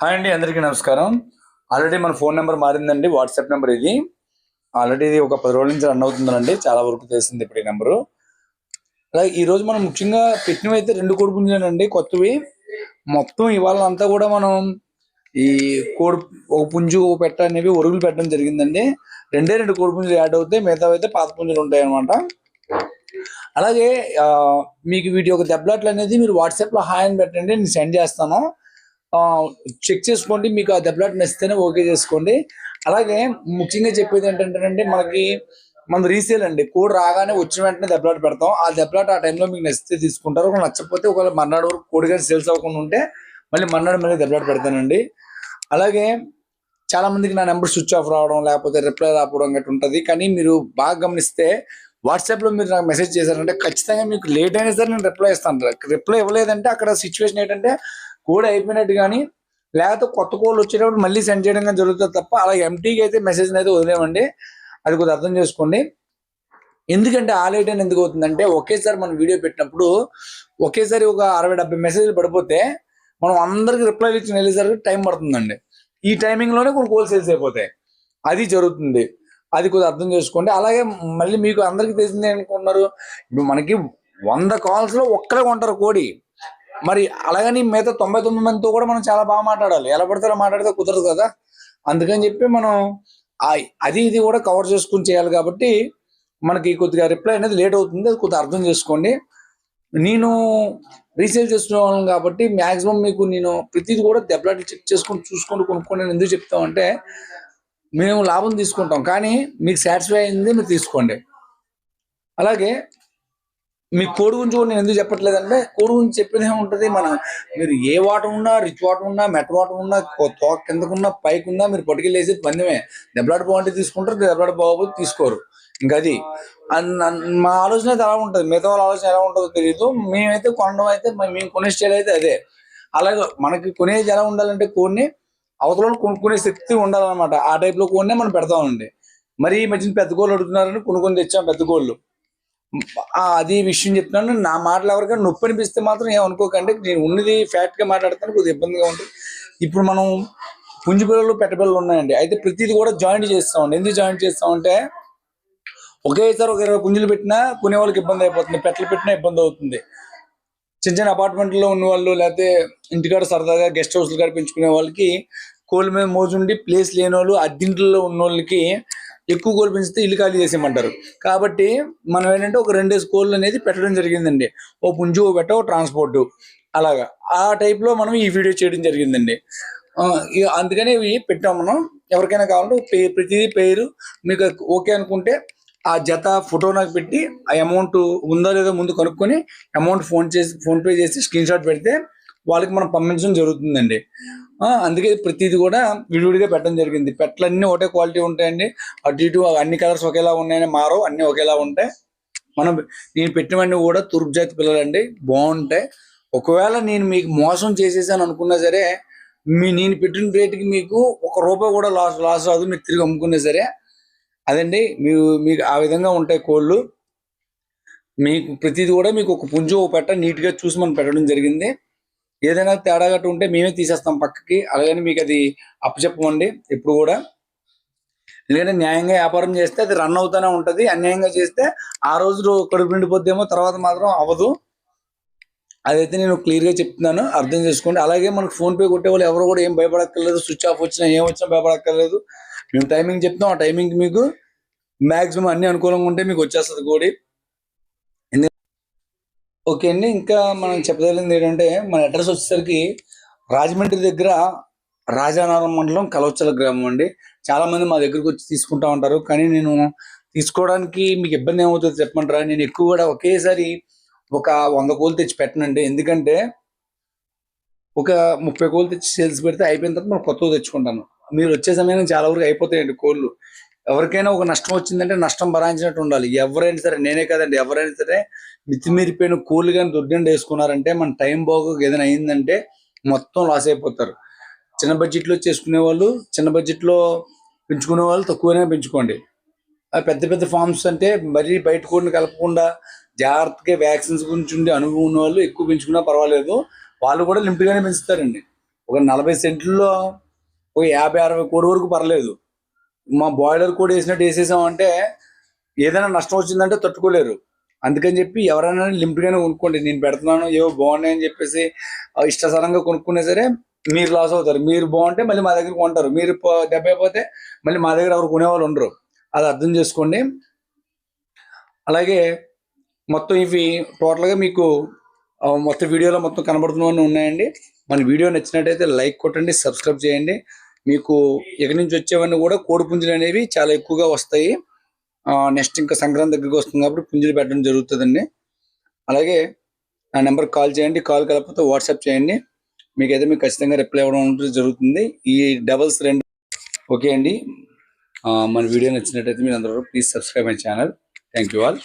Hi అండి, అందరికీ నమస్కారం. ఆల్రెడీ మన ఫోన్ నెంబర్ మారిందండి. వాట్సాప్ నెంబర్ ఇది. ఆల్రెడీ ఇది ఒక 10 రోజుల నుంచి రన్ అవుతుందండి. చాలా వరకు తెలిసింది ఇప్పుడు ఈ నెంబరు. అలాగే ఈరోజు మనం ముఖ్యంగా పెట్టినవి అయితే 2 కోడి పుంజులేనండి, కొత్తవి. మొత్తం ఇవాళ అంతా కూడా మనం ఈ కోడి ఒక పుంజు ఒక పెట్ట అనేవి ఒరుగులు పెట్టడం జరిగిందండి. 2 కోడి పుంజులు యాడ్ అవుతాయి, మిగతా అయితే పాత పుంజులు ఉంటాయి అనమాట. అలాగే మీకు వీటి యొక్క దెబ్బలాట్లు అనేది మీరు వాట్సాప్లో హాయ్ అని పెట్టండి, నేను సెండ్ చేస్తాను. చెక్ చేసుకోండి, మీకు ఆ దెబ్బలాట నచ్చితేనే ఓకే చేసుకోండి. అలాగే ముఖ్యంగా చెప్పేది ఏంటంటేనండి, మన రీసేల్ అండి. కోడ్ రాగానే వచ్చిన వెంటనే దెబ్బలాట పెడతాం. ఆ దెబ్బలాట ఆ టైంలో మీకు నచ్చితే తీసుకుంటారు, ఒక నచ్చకపోతే ఒకవేళ మర్నాడు వరకు కోడి కానీ సేల్స్ అవ్వకుండా ఉంటే మళ్ళీ మళ్ళీ దెబ్బలాట పెడతానండి. అలాగే చాలా మందికి నా నెంబర్ స్విచ్ ఆఫ్ రావడం, లేకపోతే రిప్లై రాకపోవడం గట్రా ఉంటుంది. కానీ మీరు బాగా గమనిస్తే వాట్సాప్లో మీరు నాకు మెసేజ్ చేశారంటే ఖచ్చితంగా మీకు లేట్ అయినా సరే నేను రిప్లై ఇస్తాను. రిప్లై ఇవ్వలేదంటే అక్కడ సిచ్యువేషన్ ఏంటంటే కోడ్ అయిపోయినట్టు కానీ, లేకపోతే కొత్త కోడ్లు వచ్చేటప్పుడు మళ్ళీ సెండ్ చేయడం కానీ జరుగుతుంది తప్ప అలా ఎంటీగా అయితే మెసేజ్ అయితే వదిలేమండి. అది కొద్దిగా అర్థం చేసుకోండి. ఎందుకంటే ఆ లేట్ అయినా ఎందుకు అవుతుందంటే, ఒకేసారి మనం వీడియో పెట్టినప్పుడు ఒకేసారి ఒక 60-70 మెసేజ్లు పడిపోతే మనం అందరికి రిప్లైలు ఇచ్చి వెళ్ళేసరికి టైం పడుతుందండి. ఈ టైమింగ్లోనే కొన్ని కోల్ సేల్స్ అయిపోతాయి. అది జరుగుతుంది. అది కొద్దిగా అర్థం చేసుకోండి. అలాగే మళ్ళీ మీకు అందరికీ తెలిసింది అనుకుంటున్నారు, ఇప్పుడు మనకి 100 కాల్స్లో ఒక్కరే కొంటారు కోడి. మరి అలాగని మిగతా 99 మందితో కూడా మనం చాలా బాగా మాట్లాడాలి. ఎలా పడతారో మాట్లాడితే కుదరదు కదా. అందుకని చెప్పి మనం అది ఇది కూడా కవర్ చేసుకుని చేయాలి. కాబట్టి మనకి కొద్దిగా రిప్లై అనేది లేట్ అవుతుంది. అది కొద్దిగా అర్థం చేసుకోండి. నేను రీసేల్ చేస్తున్న వాళ్ళం కాబట్టి మ్యాక్సిమం మీకు నేను ప్రతిదీ కూడా దెబ్బలాటి చెక్ చేసుకొని చూసుకొని కొనుక్కొని నేను ఎందుకు చెప్తామంటే, మేము లాభం తీసుకుంటాం కానీ మీకు సాటిస్ఫై అయింది మీరు తీసుకోండి. అలాగే మీ కోడి గురించి కూడా నేను ఎందుకు చెప్పట్లేదంటే, కోడి గురించి చెప్పేది ఏముంటుంది, మీరు ఏ వాటర్ ఉన్నా, రిచ్ వాటర్ ఉన్నా, మెట్ వాటర్ ఉన్నా, తోక కిందకున్నా పైకి ఉన్నా మీరు పట్టుకెళ్ళేసి పందెమే. దెబ్బలాట బాగుంటే తీసుకుంటారు, దెబ్బలాట బాగోకపోతే తీసుకోరు. ఇంకా అది మా ఆలోచన అయితే అలా ఉంటుంది. మిగతా వాళ్ళ ఆలోచన ఎలా ఉంటుందో తెలియదు. మేమైతే కొనడం అయితే మేము కొనే స్టైల్ అయితే అదే. అలాగే మనకి కొనేది ఎలా ఉండాలంటే, కోడిని అవతల కొనుక్కునే శక్తి ఉండాలన్నమాట. ఆ టైప్లో కోడినే మనం పెడతామండి. మరి ఈ మధ్యన పెద్ద కోళ్ళు అడుగుతున్నారని కొనుక్కొని తెచ్చాం పెద్ద కోళ్ళు. అది విషయం చెప్తున్నాను. నా మాటలు ఎవరికైనా నొప్పి అనిపిస్తే మాత్రం ఏమనుకోకండి. నేను ఉన్నది ఫ్యాక్ట్గా మాట్లాడతాను, కొద్దిగా ఇబ్బందిగా ఉంటుంది. ఇప్పుడు మనం పుంజు పిల్లలు పెట్ట పిల్లలు ఉన్నాయండి. అయితే ప్రతిది కూడా జాయింట్ చేస్తామండి. ఎందుకు జాయింట్ చేస్తామంటే, ఒకేసారి ఒక 20 పుంజులు పెట్టినా కొనే వాళ్ళకి ఇబ్బంది అయిపోతుంది, పెట్టలు పెట్టినా ఇబ్బంది అవుతుంది. చిన్న చిన్న అపార్ట్మెంట్లో ఉన్న వాళ్ళు, లేకపోతే ఇంటికాడ సరదాగా గెస్ట్ హౌస్లు కాడ పెంచుకునే వాళ్ళకి కోళ్ళ మీద మోజుండి ప్లేస్ లేని వాళ్ళు, అద్దెంట్లో ఉన్న వాళ్ళకి ఎక్కువ కోళ్ళు పెంచితే ఇల్లు ఖాళీ చేసేయమంటారు. కాబట్టి మనం ఏంటంటే ఒక 2 కోళ్ళు అనేది పెట్టడం జరిగిందండి. ఓ పుంజు, ఓ పెట్ట, ఓ ట్రాన్స్పోర్ట్, అలాగా ఆ టైప్లో మనం ఈ వీడియో చేయడం జరిగిందండి. అందుకని ఇవి పెట్టాం మనం. ఎవరికైనా కావాలంటే ప్రతిదీ పేరు మీకు ఓకే అనుకుంటే ఆ జత ఫోటో నాకు పెట్టి ఆ అమౌంట్ ఉందో లేదో ముందు కనుక్కొని అమౌంట్ ఫోన్పే చేసి స్క్రీన్ షాట్ పెడితే వాళ్ళకి మనం పంపించడం జరుగుతుందండి. అందుకే ప్రతిది కూడా విడివిడిగా పెట్టడం జరిగింది. పెట్టలన్నీ ఒకటే క్వాలిటీ ఉంటాయండి. అటు ఇటు అన్ని కలర్స్ ఒకేలా ఉన్నాయని మారవు, అన్నీ ఒకేలా ఉంటాయి. నేను పెట్టినవన్నీ కూడా తూర్పు జాతి పిల్లలండి, బాగుంటాయి. ఒకవేళ నేను మీకు మోసం చేసేసాను అనుకున్నా సరే, నేను పెట్టిన రేటుకి మీకు ₹1 కూడా లాస్ రాదు. మీరు తిరిగి అమ్ముకున్నా సరే అదండి. మీకు ఆ విధంగా ఉంటాయి కోళ్ళు. మీకు ప్రతిది కూడా మీకు ఒక పుంజు, ఒక పెట్ట నీట్గా చూసి మనం పెట్టడం జరిగింది. ఏదైనా తేడా గట్టు ఉంటే మేమే తీసేస్తాం పక్కకి. అలాగని మీకు అది అప్పచెప్పమండి ఎప్పుడు కూడా. ఎందుకంటే న్యాయంగా వ్యాపారం చేస్తే అది రన్ అవుతూనే ఉంటుంది. అన్యాయంగా చేస్తే ఆ రోజు కడుపు నిండిపోద్దేమో, తర్వాత మాత్రం అవ్వదు. అదైతే నేను క్లియర్గా చెప్తున్నాను, అర్థం చేసుకోండి. అలాగే మనకు ఫోన్పే కొట్టే వాళ్ళు ఎవరు కూడా ఏం భయపడక్కర్లేదు. స్విచ్ ఆఫ్ వచ్చినా ఏం వచ్చినా భయపడక్కర్లేదు. మేము టైమింగ్ చెప్తాం, ఆ టైమింగ్కి మీకు మ్యాక్సిమం అన్ని అనుకూలంగా ఉంటే మీకు వచ్చేస్తుంది కోడి. ఓకే అండి. ఇంకా మనం చెప్పగలిగింది ఏంటంటే, మన అడ్రస్ వచ్చేసరికి రాజమండ్రి దగ్గర రాజానగరం మండలం కలవచ్చల గ్రామం అండి. చాలా మంది మా దగ్గరకు వచ్చి తీసుకుంటా ఉంటారు. కానీ నేను తీసుకోవడానికి మీకు ఇబ్బంది ఏమవుతుందో చెప్పమంటారా? నేను ఎక్కువ కూడా ఒకేసారి ఒక 100 కోళ్ళు తెచ్చి పెట్టనండి. ఎందుకంటే ఒక 30 కోళ్ళు తెచ్చి సేల్స్ పెడితే అయిపోయిన తర్వాత మనం కొత్తగా తెచ్చుకుంటాను. మీరు వచ్చే సమయానికి చాలా వరకు అయిపోతాయండి కోళ్ళు. ఎవరికైనా ఒక నష్టం వచ్చిందంటే నష్టం భరాయించినట్టు ఉండాలి. ఎవరైనా సరే, నేనే కాదండి, ఎవరైనా సరే మితిమీరిపోయిన కోళ్ళు కానీ దొడ్డండి వేసుకున్నారంటే, మన టైం బాగోక ఏదైనా అయిందంటే మొత్తం లాస్ అయిపోతారు. చిన్న బడ్జెట్లో చేసుకునే వాళ్ళు, చిన్న బడ్జెట్లో పెంచుకునే వాళ్ళు తక్కువనే పెంచుకోండి. పెద్ద పెద్ద ఫార్మ్స్ అంటే మరీ బయట కోడిని కలపకుండా జాగ్రత్తగా వ్యాక్సిన్స్ గురించి ఉండి అనుభవం ఉన్న వాళ్ళు ఎక్కువ పెంచుకున్నా పర్వాలేదు. వాళ్ళు కూడా లిమిట్గానే పెంచుతారండి. ఒక 40 సెంట్లలో ఒక 50-60 కోడి వరకు పర్లేదు. మా బాయిలర్ కోడి వేసినట్టు వేసేసామంటే ఏదైనా నష్టం వచ్చిందంటే తట్టుకోలేరు. అందుకని చెప్పి ఎవరైనా లిమిట్గానే కొనుక్కోండి. నేను పెడుతున్నాను ఏవో బాగున్నాయని చెప్పేసి ఇష్టసరంగా కొనుక్కునే సరే మీరు లాస్ అవుతారు. మీరు బాగుంటే మళ్ళీ మా దగ్గర కొంటారు. మీరు దెబ్బ అయిపోతే మళ్ళీ మా దగ్గర ఎవరు కొనేవాళ్ళు ఉండరు. అది అర్థం చేసుకోండి. అలాగే మొత్తం ఇవి టోటల్గా మీకు మొత్తం వీడియోలో మొత్తం కనబడుతున్నవన్నీ ఉన్నాయండి. మన వీడియో నచ్చినట్టయితే లైక్ కొట్టండి, సబ్స్క్రైబ్ చేయండి. మీకు ఎక్కడి నుంచి వచ్చేవన్నీ కూడా కోడి పుంజులు అనేవి చాలా ఎక్కువగా వస్తాయి. నెక్స్ట్ ఇంకా సంక్రాంతి దగ్గరికి వస్తుంది కాబట్టి పుంజులు పెట్టడం జరుగుతుందండి. అలాగే నా నెంబర్కి కాల్ చేయండి. కాల్ కలకపోతే వాట్సాప్ చేయండి. మీకైతే మీకు ఖచ్చితంగా రిప్లై ఇవ్వడం జరుగుతుంది. ఈ డబల్స్ 2 ఓకే అండి. మన వీడియో నచ్చినట్టయితే మీరు అందరూ please subscribe my channel. Thank you all.